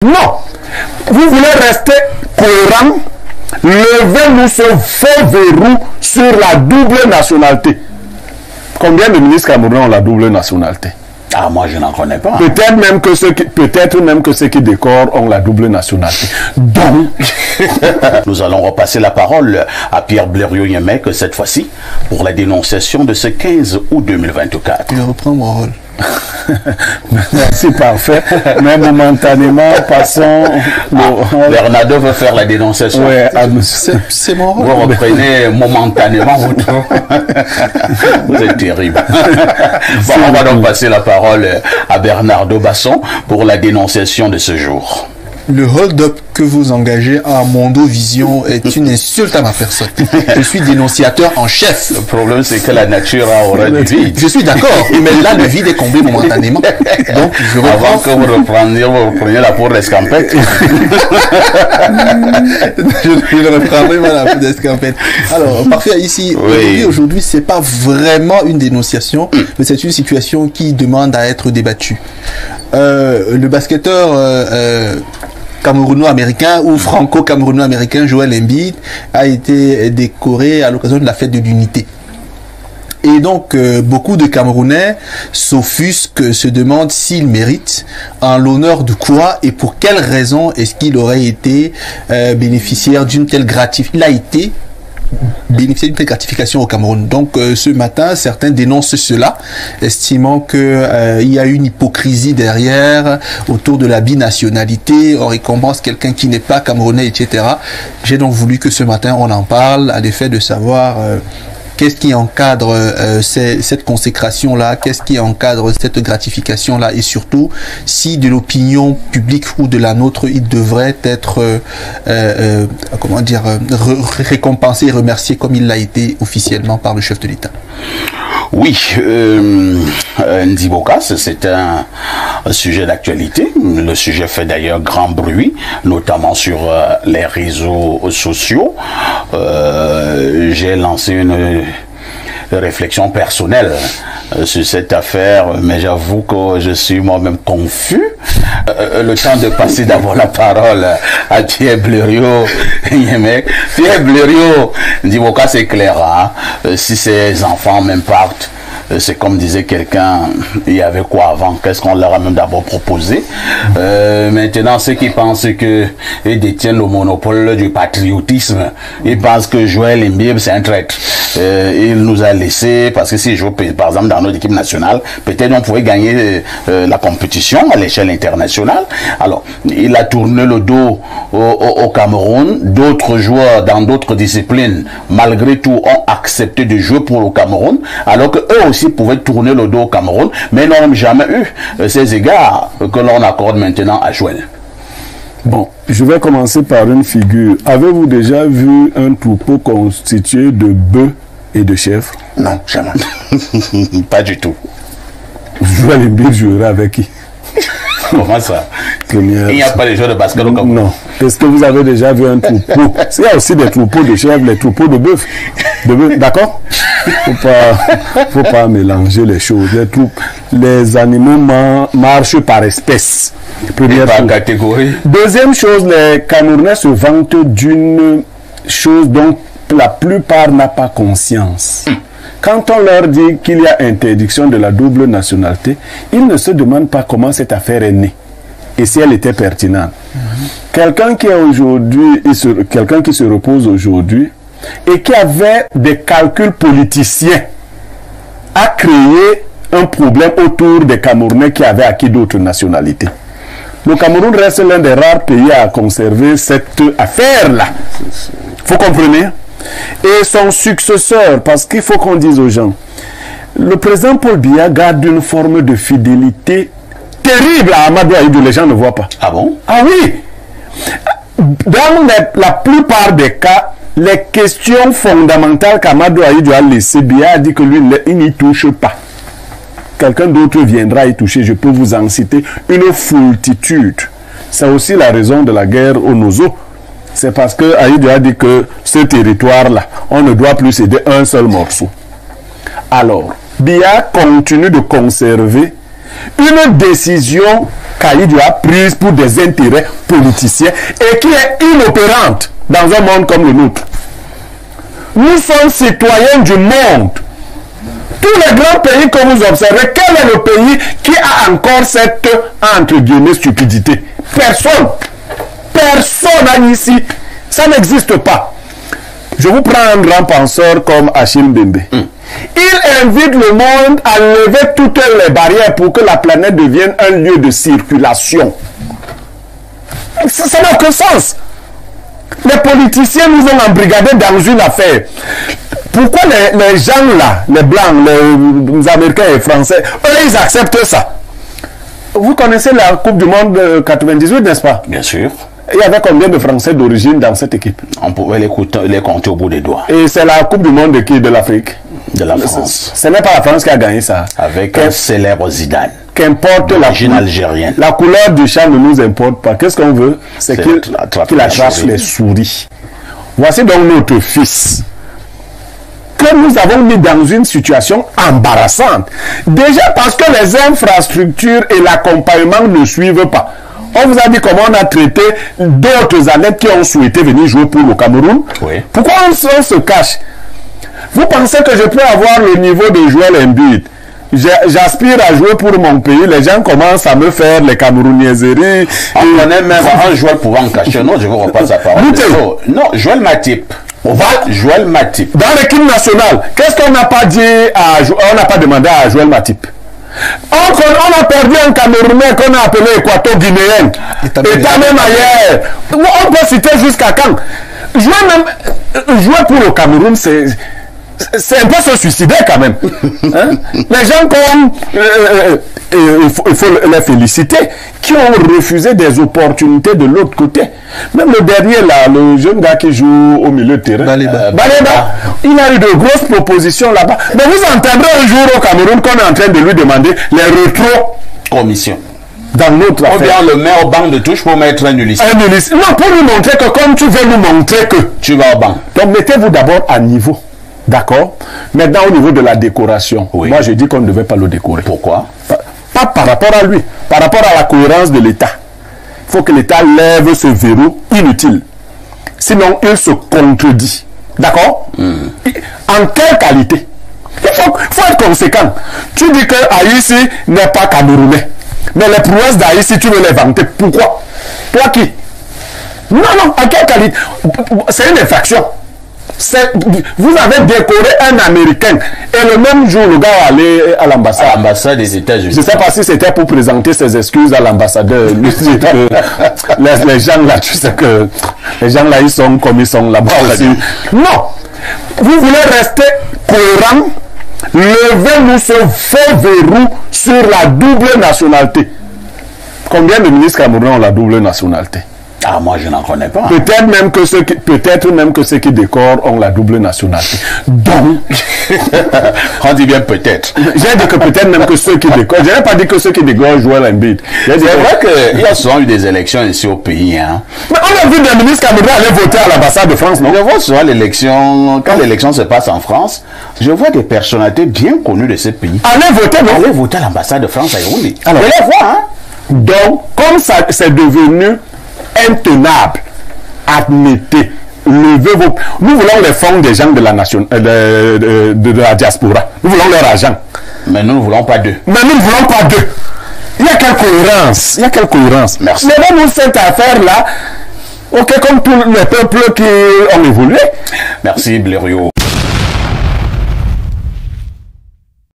Non. Vous voulez rester cohérent, levez-nous ce faux verrou sur la double nationalité. Combien de ministres camerounais ont la double nationalité? Ah, moi je n'en connais pas. Peut-être même que ceux qui décorent ont la double nationalité. Donc, nous allons repasser la parole à Pierre Blériot-Yémec cette fois-ci pour la dénonciation de ce 15 août 2024. Je reprends mon rôle. Merci, parfait. Mais momentanément, passons. Bernardo veut faire la dénonciation. Ouais, c'est mon rôle. Vous reprenez momentanément votre... Vous êtes terrible. Bon, on va donc passer la parole à Bernardo Basson pour la dénonciation de ce jour. Le hold-up que vous engagez à Mondo Vision est une insulte à ma personne. Je suis dénonciateur en chef. Le problème, c'est que la nature a horreur du vide. Je suis d'accord, mais là, le vide est comblé momentanément. Donc, je reprends... Avant que vous repreniez la peau d'escampette. Je ne reprendrai pas la peau d'escampette. Alors, parfait, ici, oui. Aujourd'hui, c'est pas vraiment une dénonciation, mais c'est une situation qui demande à être débattue. Le basketteur... camerouno-américain ou franco-camerouno-américain Joel Embiid a été décoré à l'occasion de la fête de l'unité. Et donc, beaucoup de Camerounais s'offusquent, se demandent s'il mérite, en l'honneur de quoi et pour quelle raison est-ce qu'il aurait été bénéficiaire d'une telle gratification. Il a été bénéficier d'une telle gratification au Cameroun. Donc ce matin, certains dénoncent cela, estimant que il y a une hypocrisie derrière autour de la binationalité. On récompense quelqu'un qui n'est pas camerounais, etc. J'ai donc voulu que ce matin on en parle à l'effet de savoir qu'est-ce qui encadre cette consécration-là, qu'est-ce qui encadre cette gratification-là, et surtout, si de l'opinion publique ou de la nôtre, il devrait être, comment dire, récompensé et remercié comme il l'a été officiellement par le chef de l'État. Oui, Ndiboka, c'est un sujet d'actualité. Le sujet fait d'ailleurs grand bruit, notamment sur les réseaux sociaux. J'ai lancé une réflexion personnelle sur cette affaire, mais j'avoue que je suis moi-même confus. Le temps de passer d'abord la parole à Pierre Blériot-Yémec. Pierre Blériot, Ndiboka, c'est clair, hein? Si ces enfants même partent, c'est comme disait quelqu'un, il y avait quoi avant? Qu'est-ce qu'on leur a même d'abord proposé? Maintenant, ceux qui pensent qu'ils détiennent le monopole du patriotisme, ils pensent que Joel Embiid, c'est un traître. Il nous a laissé, parce que s'il joue, par exemple, dans notre équipe nationale, peut-être on pouvait gagner la compétition à l'échelle internationale. Alors, il a tourné le dos au Cameroun. D'autres joueurs dans d'autres disciplines, malgré tout, ont accepté de jouer pour le Cameroun, alors que eux aussi pouvaient tourner le dos au Cameroun, mais n'ont jamais eu ces égards que l'on accorde maintenant à Joël. Bon, je vais commencer par une figure. Avez-vous déjà vu un troupeau constitué de bœufs et de chèvres? Non, jamais. Pas du tout. Joël Embiid jouerait avec qui? Comment ça? Il n'y a pas de joueurs de basket au Cameroun? Non. Est-ce que vous avez déjà vu un troupeau? Il y a aussi des troupeaux de chèvres, des troupeaux de bœufs. D'accord? Faut pas mélanger les choses. Les animaux marchent par espèce. Première par catégorie. Deuxième chose, les Camerounais se vantent d'une chose dont la plupart n'ont pas conscience. Quand on leur dit qu'il y a interdiction de la double nationalité, ils ne se demandent pas comment cette affaire est née et si elle était pertinente. Quelqu'un qui est aujourd'hui, quelqu'un qui se repose aujourd'hui et qui avait des calculs politiciens a créé un problème autour des Camerounais qui avaient acquis d'autres nationalités. Le Cameroun reste l'un des rares pays à conserver cette affaire-là. Vous comprenez? Et son successeur, parce qu'il faut qu'on dise aux gens, le président Paul Biya garde une forme de fidélité terrible à Amadou Ahidjo, les gens ne voient pas. Ah bon? Ah oui! Dans la plupart des cas, les questions fondamentales qu'Amadou Ahidjo a laissées, Biya a dit que lui, il n'y touche pas. Quelqu'un d'autre viendra y toucher, je peux vous en citer une foultitude. C'est aussi la raison de la guerre au Nozo. C'est parce que Ahidjo a dit que ce territoire-là, on ne doit plus céder un seul morceau. Alors, Biya continue de conserver une décision qu'Aïdjo a prise pour des intérêts politiciens et qui est inopérante dans un monde comme le nôtre. Nous sommes citoyens du monde. Tous les grands pays que vous observez, quel est le pays qui a encore cette, entre guillemets, stupidité? Personne. Personne ici. Ça n'existe pas. Je vous prends un grand penseur comme Achille Mbembe. Il invite le monde à lever toutes les barrières pour que la planète devienne un lieu de circulation. Ça n'a aucun sens. Les politiciens nous ont embrigadés dans une affaire. Pourquoi les gens là, les blancs, les américains et français, eux ils acceptent ça? Vous connaissez la Coupe du Monde 98, n'est-ce pas? Bien sûr. Il y avait combien de Français d'origine dans cette équipe? On pouvait les compter au bout des doigts. Et c'est la Coupe du Monde de qui? De l'Afrique? De la France. Ce n'est pas la France qui a gagné ça. Avec un célèbre Zidane. Qu'importe l'origine algérienne. La couleur du champ ne nous importe pas. Qu'est-ce qu'on veut? C'est qu'il attrape les souris. Voici donc notre fils que nous avons mis dans une situation embarrassante. Déjà parce que les infrastructures et l'accompagnement ne suivent pas. On vous a dit comment on a traité d'autres athlètes qui ont souhaité venir jouer pour le Cameroun. Oui. Pourquoi on se cache? Vous pensez que je peux avoir le niveau de Joel Embiid? J'aspire à jouer pour mon pays. Les gens commencent à me faire les camerounaiseries. On connaît même un joueur pouvant en cacher. Non, je vous repasse la parole. Non, Joël Matip. Joël Matip. Dans l'équipe nationale, qu'est-ce qu'on n'a pas dit on n'a pas demandé à Joël Matip? On a perdu un Camerounais qu'on a appelé Équato-Guinéen. Et t'as même ailleurs. On peut citer jusqu'à quand? Jouer pour le Cameroun, c'est un peu se suicider quand même. Hein? Les gens comme il faut les féliciter, qui ont refusé des opportunités de l'autre côté. Même le dernier là, le jeune gars qui joue au milieu de terrain, Baleba, il a eu de grosses propositions là-bas. Mais vous entendrez un jour au Cameroun qu'on est en train de lui demander les rétro-commissions. Dans notre affaire. Ou bien le met au banc de touche pour mettre un Ulysse. Un Ulysse. Non, pour lui montrer que comme tu veux nous montrer que tu vas au banc. Donc mettez-vous d'abord à niveau. D'accord. Maintenant, au niveau de la décoration, oui. Moi, je dis qu'on ne devait pas le décorer. Pourquoi? Pas par rapport à lui, par rapport à la cohérence de l'État. Il faut que l'État lève ce verrou inutile. Sinon, il se contredit. D'accord? En quelle qualité? Il faut être conséquent. Tu dis que Haïti n'est pas camerounais. Mais les prouesses d'Haïti, tu veux les vanter. Pourquoi? Toi qui? Non, en quelle qualité? C'est une infraction. Vous avez décoré un Américain et le même jour, le gars est allé à l'ambassade. À l'ambassade des États-Unis. Je ne sais pas si c'était pour présenter ses excuses à l'ambassadeur. les gens là, tu sais que les gens là, ils sont comme ils sont là-bas aussi. Non! Vous voulez rester cohérent? Levez-nous ce faux verrou sur la double nationalité. Combien de ministres camerounais ont la double nationalité? Ah, moi je n'en connais pas. Peut-être même que ceux qui décorent ont la double nationalité. Donc, on dit bien peut-être. J'ai dit que peut-être même que ceux qui décorent. Je n'ai pas dit que ceux qui décorent jouent Embiid. C'est vrai qu'il y a souvent eu des élections ici au pays. Hein. Mais on a vu des ministres camerounais aller voter à l'ambassade de France, non? Je vois souvent l'élection, quand l'élection se passe en France, je vois des personnalités bien connues de ce pays. Allez voter, non? Allez voter à l'ambassade de France à Yaoundé. Alors, je les vois, hein. Donc, comme ça, c'est devenu intenable, admettez, levez vos... Nous voulons les fonds des gens de la nation, de la diaspora. Nous voulons leur argent. Mais nous ne voulons pas d'eux. Mais nous ne voulons pas d'eux. Il y a quelle cohérence? Il y a quelle cohérence? Merci. Mais même cette affaire-là, ok, comme tous les peuples qui ont évolué. Merci, Blériot.